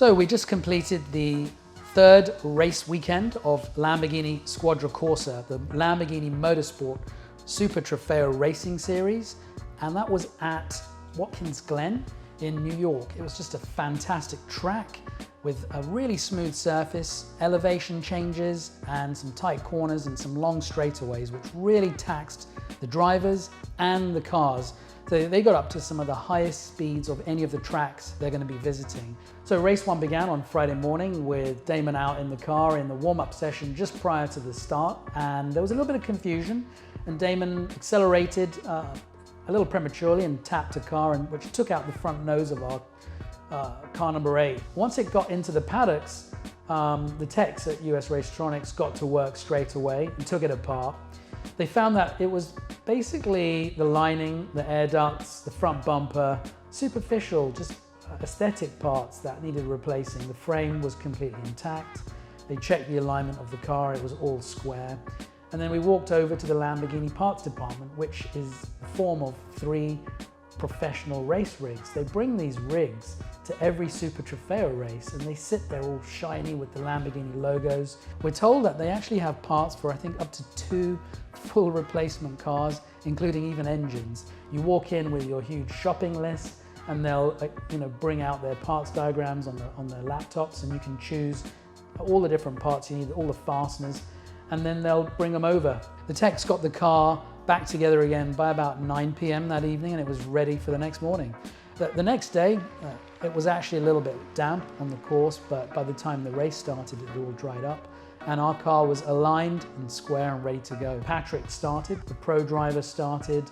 So we just completed the third race weekend of Lamborghini Squadra Corsa, the Lamborghini Motorsport Super Trofeo Racing Series, and that was at Watkins Glen in New York. It was just a fantastic track with a really smooth surface, elevation changes, and some tight corners and some long straightaways, which really taxed the drivers and the cars. So they got up to some of the highest speeds of any of the tracks they're going to be visiting. So race one began on Friday morning with Damon out in the car in the warm-up session just prior to the start, and there was a little bit of confusion, and Damon accelerated a little prematurely and tapped a car, which took out the front nose of our car number 8. Once it got into the paddocks, the techs at US Racetronics got to work straight away and took it apart. They found that it was basically the lining, the air ducts, the front bumper, superficial, just aesthetic parts that needed replacing. The frame was completely intact. They checked the alignment of the car, it was all square. And then we walked over to the Lamborghini parts department, which is a form of 3 professional race rigs. They bring these rigs to every Super Trofeo race, and they sit there all shiny with the Lamborghini logos. We're told that they actually have parts for, I think, up to 2 full replacement cars, including even engines. You walk in with your huge shopping list, and they'll bring out their parts diagrams on their laptops, and you can choose all the different parts you need, all the fasteners, and then they'll bring them over. The techs got the car back together again by about 9 p.m. that evening, and it was ready for the next morning. The next day, it was actually a little bit damp on the course, but by the time the race started, it all dried up, and our car was aligned and square and ready to go. Patrick started, the pro driver started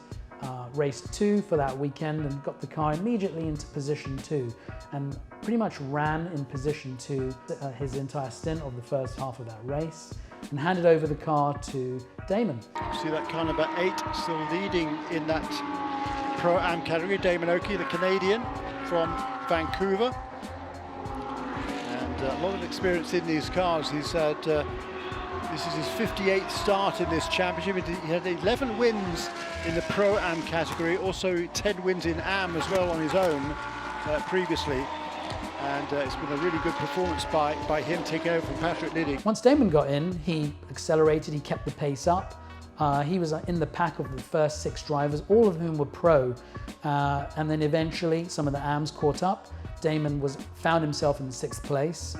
race 2 for that weekend and got the car immediately into position 2 and pretty much ran in position 2 his entire stint of the first half of that race, and handed over the car to Damon. See that car number 8 still leading in that Pro-Am category, Damon Ockey, the Canadian from Vancouver. And a lot of experience in these cars. He's had, this is his 58th start in this championship. He had 11 wins in the Pro-Am category, also 10 wins in Am as well on his own previously. And it's been a really good performance by him taking over from Patrick Liddy. Once Damon got in, he accelerated, he kept the pace up. He was in the pack of the first 6 drivers, all of whom were pro. And then eventually some of the AMs caught up. Damon found himself in 6th place.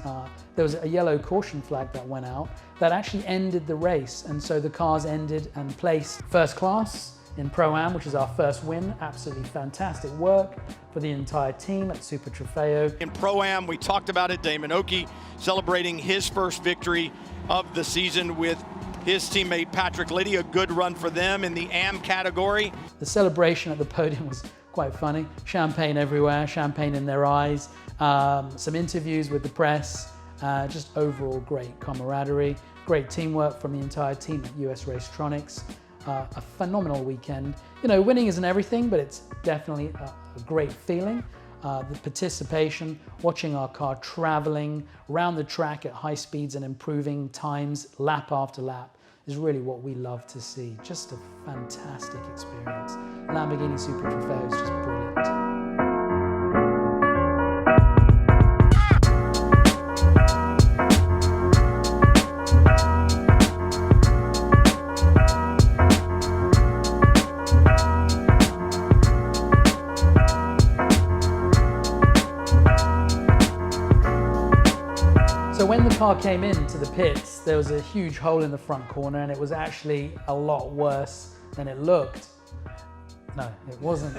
There was a yellow caution flag that went out that actually ended the race. And so the cars ended and placed first class in Pro-Am, which is our first win. Absolutely fantastic work for the entire team at Super Trofeo. In Pro-Am, we talked about it, Damon Ockey celebrating his first victory of the season with his teammate Patrick Liddy. A good run for them in the Am category. The celebration at the podium was quite funny. Champagne everywhere, champagne in their eyes, some interviews with the press, just overall great camaraderie, great teamwork from the entire team at US Racetronics. A phenomenal weekend. You know, winning isn't everything, but it's definitely a great feeling. The participation, watching our car traveling around the track at high speeds and improving times lap after lap is really what we love to see. Just a fantastic experience. Lamborghini Super Trofeo is just brilliant. So when the car came into the pits, there was a huge hole in the front corner, and it was actually a lot worse than it looked. No, it wasn't.